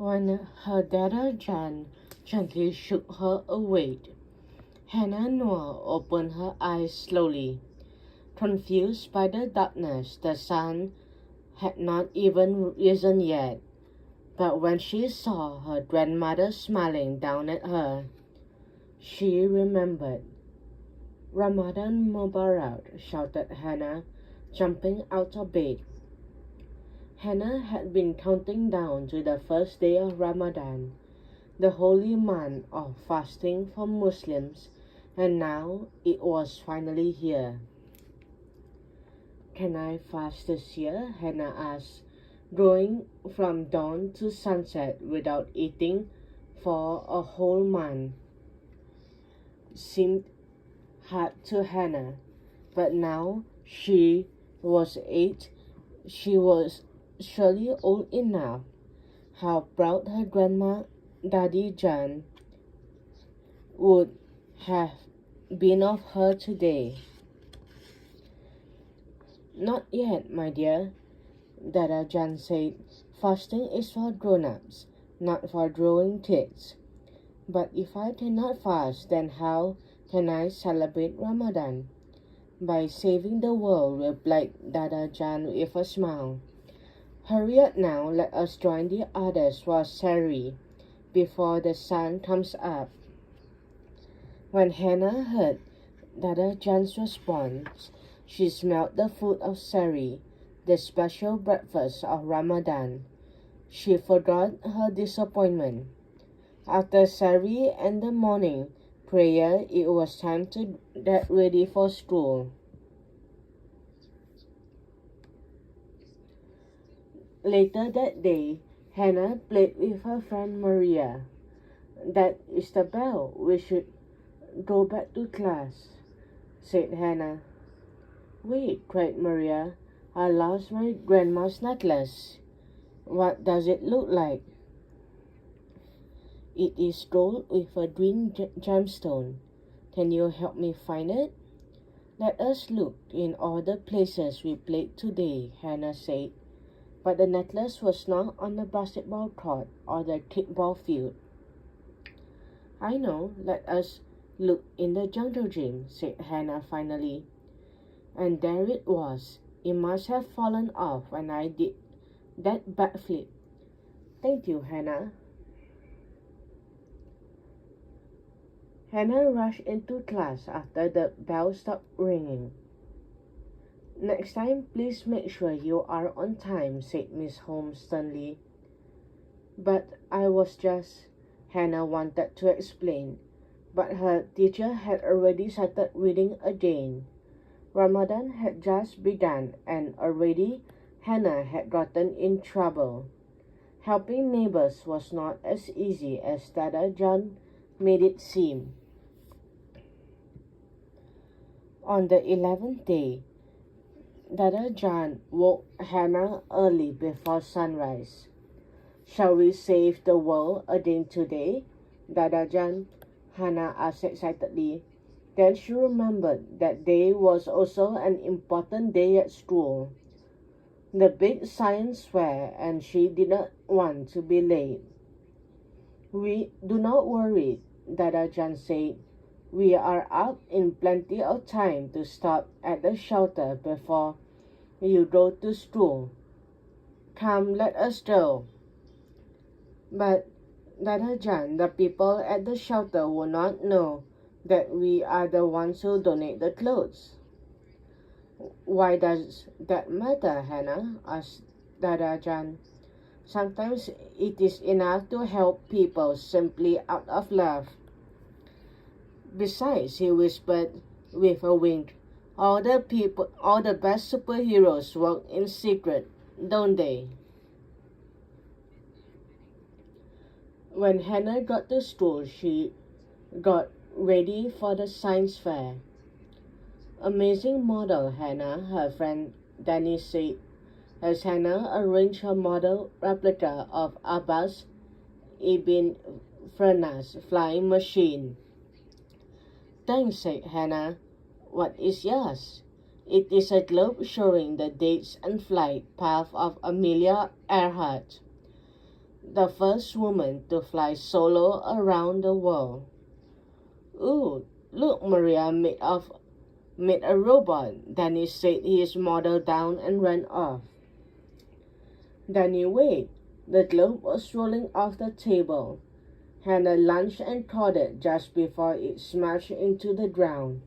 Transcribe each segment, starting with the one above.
When her dada Jan gently shook her awake, Hannah Noor opened her eyes slowly. Confused by the darkness, the sun had not even risen yet. But when she saw her grandmother smiling down at her, she remembered. Ramadan Mubarak, shouted Hannah, jumping out of bed. Hannah had been counting down to the first day of Ramadan, the holy month of fasting for Muslims, and now it was finally here. Can I fast this year? Hannah asked, going from dawn to sunset without eating for a whole month. Seemed hard to Hannah, but now she was 8. She was surely old enough. How proud her grandma, Daddy Jan, would have been of her today. Not yet, my dear, Dada Jan said. Fasting is for grown-ups, not for growing kids. But if I cannot fast, then how can I celebrate Ramadan? By saving the world, replied Dada Jan with a smile. Hurry up now, let us join the others for Sari before the sun comes up. When Hannah heard Dada Jan's response, she smelled the food of Sari, the special breakfast of Ramadan. She forgot her disappointment. After Sari and the morning prayer, it was time to get ready for school. Later that day, Hannah played with her friend Maria. That is the bell. We should go back to class, said Hannah. Wait, cried Maria. I lost my grandma's necklace. What does it look like? It is gold with a green gemstone. Can you help me find it? Let us look in all the places we played today, Hannah said. But the necklace was not on the basketball court or the kickball field. I know, let us look in the jungle gym, said Hannah finally. And there it was. It must have fallen off when I did that backflip. Thank you, Hannah. Hannah rushed into class after the bell stopped ringing. Next time, please make sure you are on time, said Miss Holmes sternly. But I was just, Hannah wanted to explain, but her teacher had already started reading again. Ramadan had just begun, and already Hannah had gotten in trouble. Helping neighbors was not as easy as Dada Jan made it seem. On the 11th day, Dada Jan woke Hannah early before sunrise. Shall we save the world again today, Dada Jan? Hannah asked excitedly. Then she remembered that day was also an important day at school, the big science fair, and she did not want to be late. We do not worry, Dada Jan said. We are up in plenty of time to stop at the shelter before you go to school. Come, let us go. But, Dada Jan, the people at the shelter will not know that we are the ones who donate the clothes. Why does that matter, Hannah? Asked Dada Jan. Sometimes it is enough to help people simply out of love. Besides, he whispered with a wink, all the best superheroes work in secret, don't they? When Hannah got to school, she got ready for the science fair. Amazing model, Hannah, her friend Danny said, as Hannah arranged her model replica of Abbas ibn Firnas' flying machine. Thanks, said Hannah. What is yours? It is a globe showing the dates and flight path of Amelia Earhart. the first woman to fly solo around the world. Ooh, look, Maria made a robot. Danny set his model down and ran off. Danny, wait. The globe was rolling off the table. Hannah lunged and caught it just before it smashed into the ground.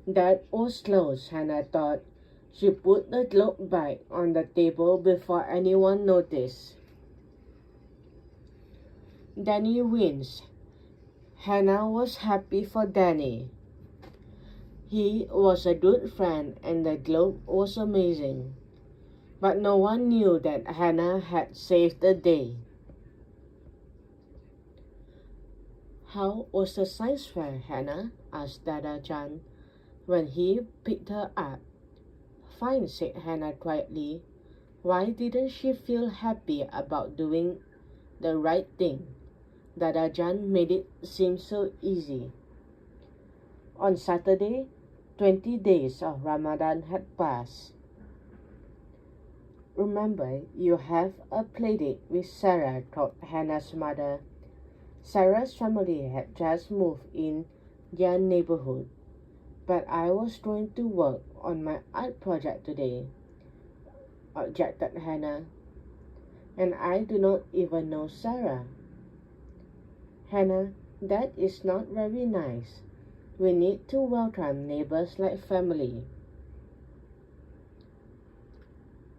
That was close, Hannah thought. She put the globe back on the table before anyone noticed. Danny wins. Hannah was happy for Danny. He was a good friend and the globe was amazing. But no one knew that Hannah had saved the day. How was the science fair, Hannah? Asked Dada Jan when he picked her up. Fine, said Hannah quietly. Why didn't she feel happy about doing the right thing? Dada Jan made it seem so easy. On Saturday, 20 days of Ramadan had passed. Remember, you have a playdate with Sarah, told Hannah's mother. Sarah's family had just moved in their neighborhood, but I was going to work on my art project today, objected Hannah. And I do not even know Sarah. Hannah, that is not very nice. We need to welcome neighbors like family.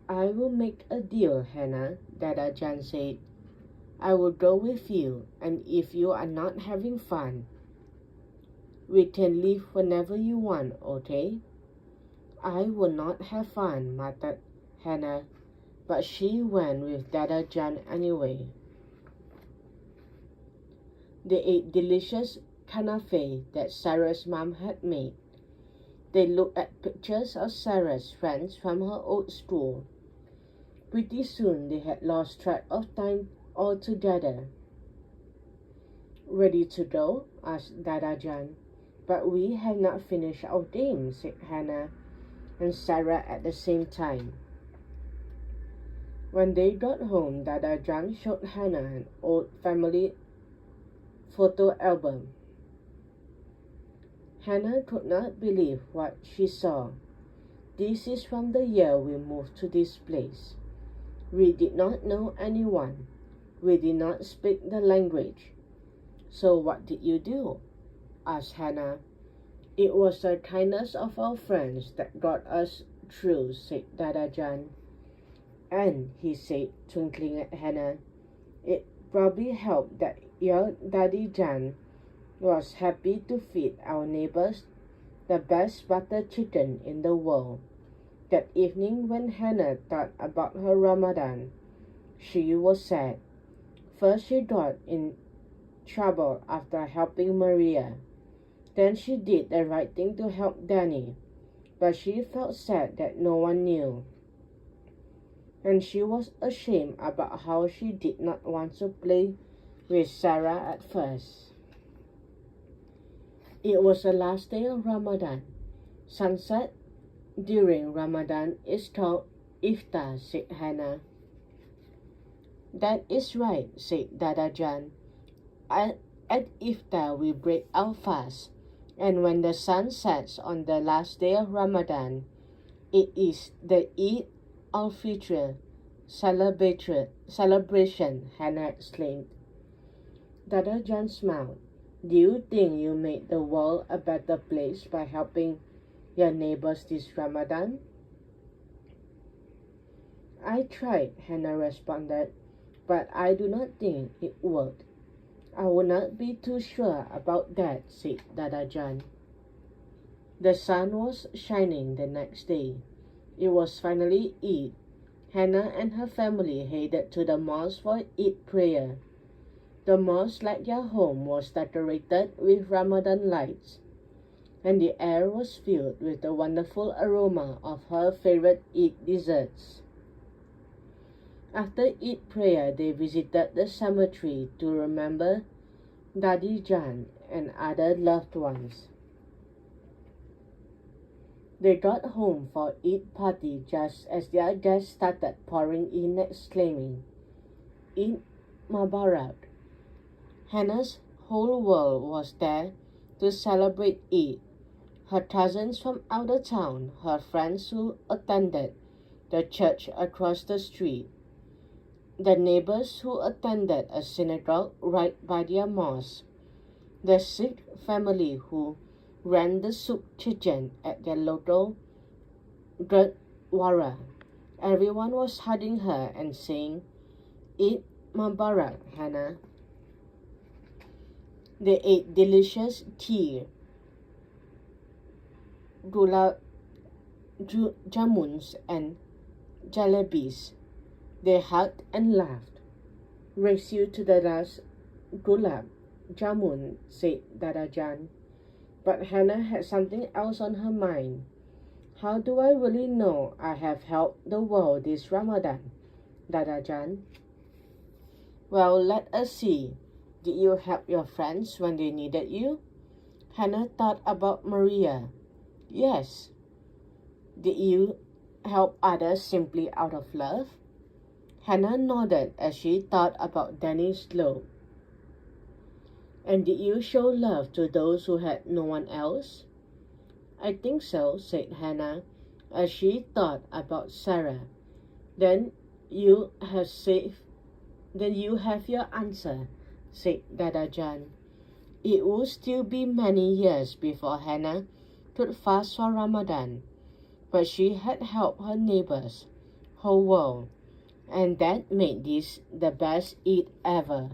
I will make a deal, Hannah, Dada Jan said. I will go with you, and if you are not having fun, we can leave whenever you want, okay? I will not have fun, muttered Hannah, but she went with Dada Jan anyway. They ate delicious kanafe that Sarah's mom had made. They looked at pictures of Sarah's friends from her old school. Pretty soon they had lost track of time altogether. Ready to go? Asked Dada Jan. But we have not finished our game, said Hannah and Sarah at the same time. When they got home, Dada Jan showed Hannah an old family photo album. Hannah could not believe what she saw. This is from the year we moved to this place. We did not know anyone. We did not speak the language. So what did you do? Asked Hannah. It was the kindness of our friends that got us through, said Dada Jan. And, he said, twinkling at Hannah, it probably helped that your Daddy Jan was happy to feed our neighbors the best butter chicken in the world. That evening when Hannah thought about her Ramadan, she was sad. First she got in trouble after helping Maria. Then she did the right thing to help Danny, but she felt sad that no one knew. And she was ashamed about how she did not want to play with Sarah at first. It was the last day of Ramadan. Sunset during Ramadan is called iftar, said Hannah. That is right, said Dada Jan. At iftar we break our fast, and when the sun sets on the last day of Ramadan, it is the Eid al-Fitr celebration, Hannah exclaimed. Dada Jan smiled. Do you think you made the world a better place by helping your neighbors this Ramadan? I tried, Hannah responded, but I do not think it worked. I would not be too sure about that, said Dada Jan. The sun was shining the next day. It was finally Eid. Hannah and her family headed to the mosque for Eid prayer. The mosque, like their home, was decorated with Ramadan lights, and the air was filled with the wonderful aroma of her favorite Eid desserts. After Eid prayer, they visited the cemetery to remember Daddy Jan and other loved ones. They got home for Eid party just as their guests started pouring in, exclaiming, Mubarak. Hannah's whole world was there to celebrate Eid. Her cousins from out of town, her friends who attended the church across the street, the neighbors who attended a synagogue right by their mosque, the Sikh family who ran the soup kitchen at their local Gurdwara. Everyone was hugging her and saying, Eid Mubarak, Hannah. They ate delicious tea, jamuns, and jalebis. They hugged and laughed. Race you to the last gulab jamun, said Dadajan. But Hannah had something else on her mind. How do I really know I have helped the world this Ramadan, Dadajan? Well, let us see. Did you help your friends when they needed you? Hannah thought about Maria. Yes. Did you help others simply out of love? Hannah nodded as she thought about Danny's Slope. And did you show love to those who had no one else? I think so, said Hannah, as she thought about Sarah. Then you have your answer, said Dadajan. It would still be many years before Hannah could fast for Ramadan, but she had helped her neighbors, whole world, and that made this the best Eid ever.